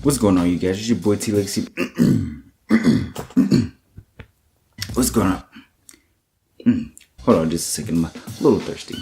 What's going on, you guys? It's your boy TlegacyTV. What's going on? Hold on just a second. I'm a little thirsty.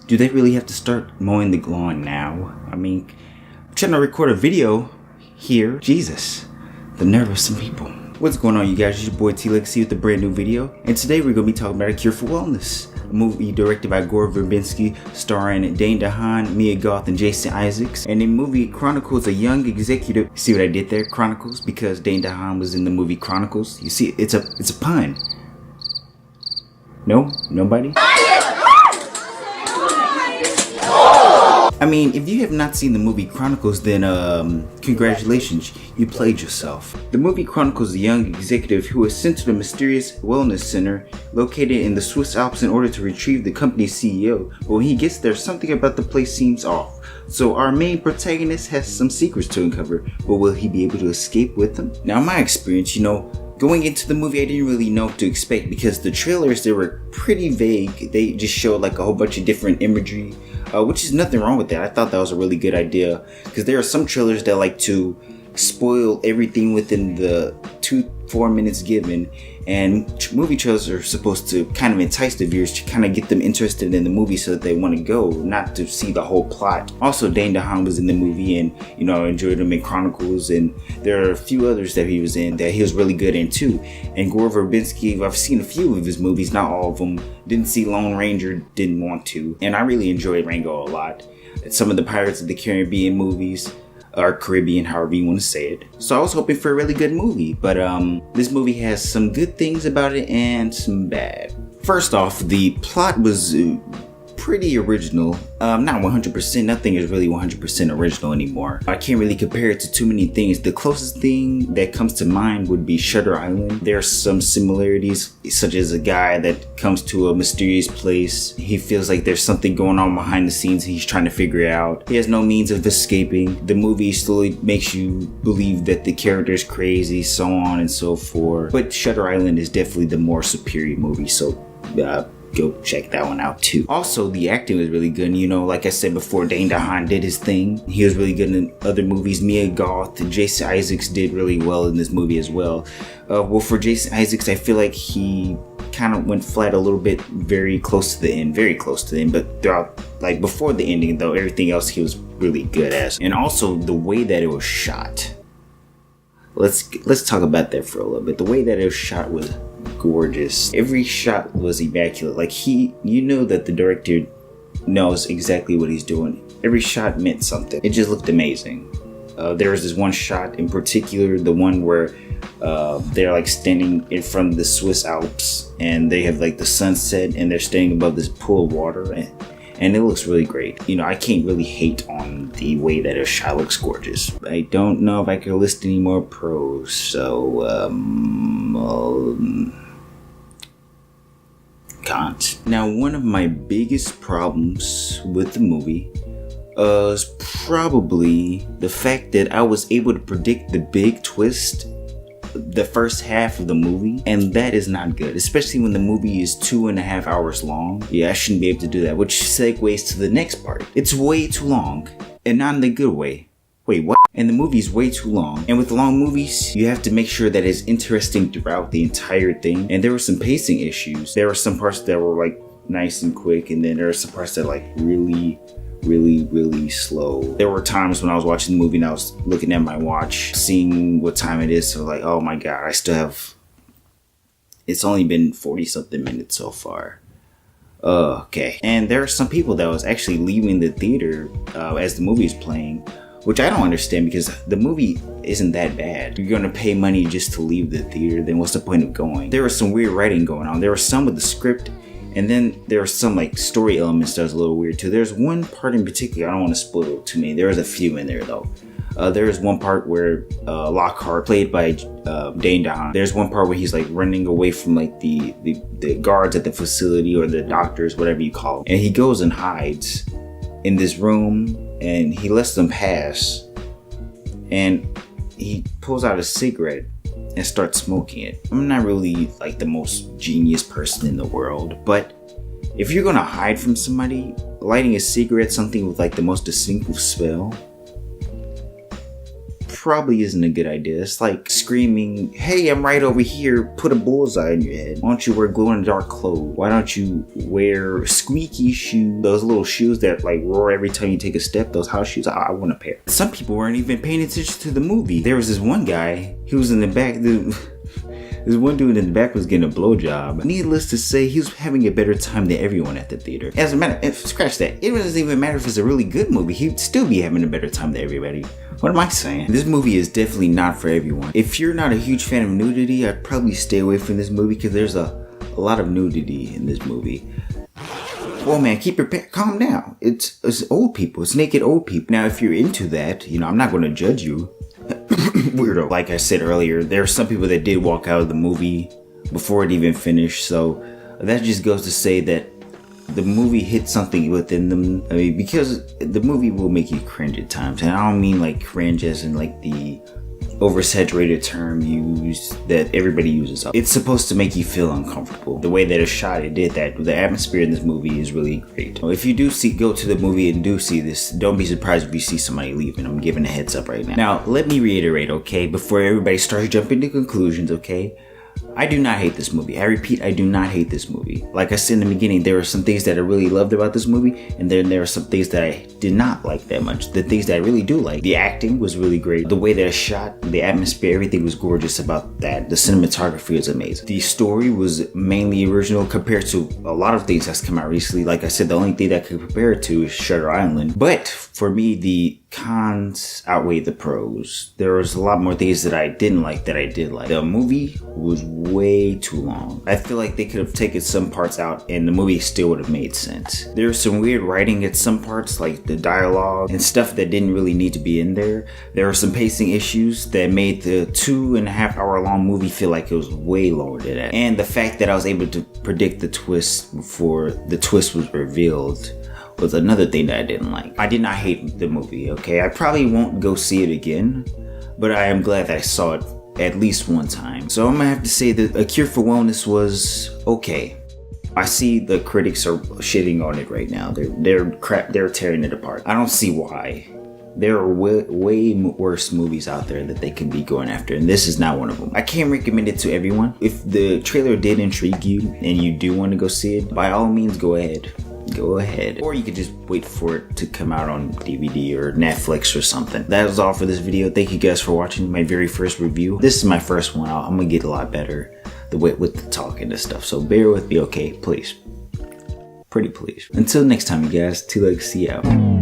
Do they really have to start mowing the lawn now? I mean, I'm trying to record a video here. Jesus, the nerve of some people. What's going on, you guys? It's your boy TlegacyTV with a brand new video. And today we're going to be talking about A Cure for Wellness. A movie directed by Gore Verbinski, starring Dane, Dehaan, Goth, and Jason Isaacs. And the movie chronicles a young executive. See what I did there? Chronicles? Because Dane Dehaan was in the movie Chronicles. You see, it's a pun. No? Nobody? I mean, if you have not seen the movie Chronicles, then congratulations, you played yourself. The movie chronicles a young executive who is sent to the mysterious wellness center located in the Swiss Alps in order to retrieve the company's CEO. But when he gets there, something about the place seems off. So our main protagonist has some secrets to uncover, but will he be able to escape with them? Now, in my experience, going into the movie, I didn't really know what to expect because the trailers, they were pretty vague. They just showed like a whole bunch of different imagery, which is nothing wrong with that. I thought that was a really good idea because there are some trailers that like to spoil everything within the 2-4 minutes given, and movie trailers are supposed to kind of entice the viewers to kind of get them interested in the movie so that they want to go, not to see the whole plot. Also, Dane Dehaan was in the movie, and I enjoyed him in Chronicles, and there are a few others that he was in that he was really good in too. And Gore Verbinski, I've seen a few of his movies, not all of them. Didn't see Lone Ranger, didn't want to, and I really enjoyed Rango a lot. Some of the Pirates of the Caribbean movies, or Caribbean, however you want to say it. So I was hoping for a really good movie, but this movie has some good things about it and some bad. First off, the plot was pretty original. Not 100%, nothing is really 100% original anymore. I can't really compare it to too many things. The closest thing that comes to mind would be Shutter Island. There are some similarities, such as a guy that comes to a mysterious place. He feels like there's something going on behind the scenes. He's trying to figure it out. He has no means of escaping. The movie slowly makes you believe that the character's crazy, so on and so forth. But Shutter Island is definitely the more superior movie, so go check that one out too. Also, the acting was really good. Like I said before, Dane Dehaan did his thing. He was really good in other movies. Goth and Jason Isaacs did really well in this movie as well. Well, for Jason Isaacs, I feel like he kind of went flat a little bit, very close to the end, but throughout, like before the ending though, everything else he was really good at. And also the way that it was shot. Let's talk about that for a little bit. The way that it was shot was gorgeous. Every shot was immaculate. Like that the director knows exactly what he's doing. Every shot meant something. It just looked amazing. There was this one shot in particular, the one where they're like standing in front of the Swiss Alps and they have like the sunset and they're standing above this pool of water, and it looks really great. I can't really hate on the way that a shot. Looks gorgeous. I don't know if I could list any more pros, so can't. Now, one of my biggest problems with the movie is probably the fact that I was able to predict the big twist the first half of the movie, and that is not good, especially when the movie is 2.5 hours long. Yeah, I shouldn't be able to do that, which segues to the next part. It's way too long, and not in the good way. Wait, what? And the movie's way too long. And with long movies, you have to make sure that it's interesting throughout the entire thing. And there were some pacing issues. There were some parts that were like nice and quick, and then there were some parts that like really slow. There were times when I was watching the movie and I was looking at my watch, seeing what time it is, so like, oh my god, it's only been 40 something minutes so far. Okay. And there are some people that was actually leaving the theater as the movie is playing, which I don't understand because the movie isn't that bad. You're gonna pay money just to leave the theater, then what's the point of going? There was some weird writing going on. There was some with the script, And then there are some like story elements that's a little weird too. There's one part in particular, I don't want to spoil too many. There's a few in there though. There is one part where Lockhart, played by Dane Dehaan, there's one part where he's like running away from like the guards at the facility, or the doctors, whatever you call them. And he goes and hides in this room and he lets them pass. And he pulls out a cigarette and starts smoking it. I'm not really like the most genius person in the world, but if you're gonna hide from somebody, lighting a cigarette, something with like the most distinctive smell, probably isn't a good idea. It's like screaming, hey, I'm right over here, put a bullseye in your head. Why don't you wear glow-in-the-dark clothes? Why don't you wear squeaky shoes? Those little shoes that like roar every time you take a step, those house shoes. I want a pair. Some people weren't even paying attention to the movie. There was this one guy, he was in the back, this one dude in the back was getting a blowjob. Needless to say, he was having a better time than everyone at the theater. As a matter, scratch that. It doesn't even matter if it's a really good movie. He'd still be having a better time than everybody. What am I saying? This movie is definitely not for everyone. If you're not a huge fan of nudity, I'd probably stay away from this movie because there's a lot of nudity in this movie. Well, man, calm down. It's old people. It's naked old people. Now, if you're into that, you know, I'm not going to judge you. Weirdo. Like I said earlier, there are some people that did walk out of the movie before it even finished. So that just goes to say that the movie hit something within them. I mean, because the movie will make you cringe at times. And I don't mean like cringe as in like the oversaturated term used that everybody uses. It's supposed to make you feel uncomfortable. The way that it's shot, it did that. The atmosphere in this movie is really great. If you do go to the movie and do see this, don't be surprised if you see somebody leaving. I'm giving a heads up right now. Now, let me reiterate, okay, before everybody starts jumping to conclusions, okay? I do not hate this movie. I repeat, I do not hate this movie. Like I said in the beginning, there are some things that I really loved about this movie, and then there are some things that I did not like that much. The things that I really do like. The acting was really great. The way that it's shot, the atmosphere, everything was gorgeous about that. The cinematography is amazing. The story was mainly original compared to a lot of things that's come out recently. Like I said, the only thing that I could compare it to is Shutter Island. But for me, the cons outweigh the pros. There was a lot more things that I didn't like that I did like. The movie was way too long. I feel like they could have taken some parts out and the movie still would have made sense. There's some weird writing at some parts, like the dialogue and stuff that didn't really need to be in there. There were some pacing issues that made the 2.5 hour long movie feel like it was way longer than that. And the fact that I was able to predict the twist before the twist was revealed was another thing that I didn't like. I did not hate the movie, okay? I probably won't go see it again, but I am glad that I saw it at least one time. So I'm gonna have to say that A Cure for Wellness was okay. I see the critics are shitting on it right now. They're tearing it apart. I don't see why. There are way worse movies out there that they could be going after, and this is not one of them. I can't recommend it to everyone. If the trailer did intrigue you and you do want to go see it, by all means, go ahead. Go ahead. Or you could just wait for it to come out on DVD or Netflix or something. That was all for this video. Thank you guys for watching my very first review. This is my first one. I'm gonna get a lot better with the talking and stuff. So bear with me, okay? Please. Pretty please. Until next time, you guys. TlegacyTV out.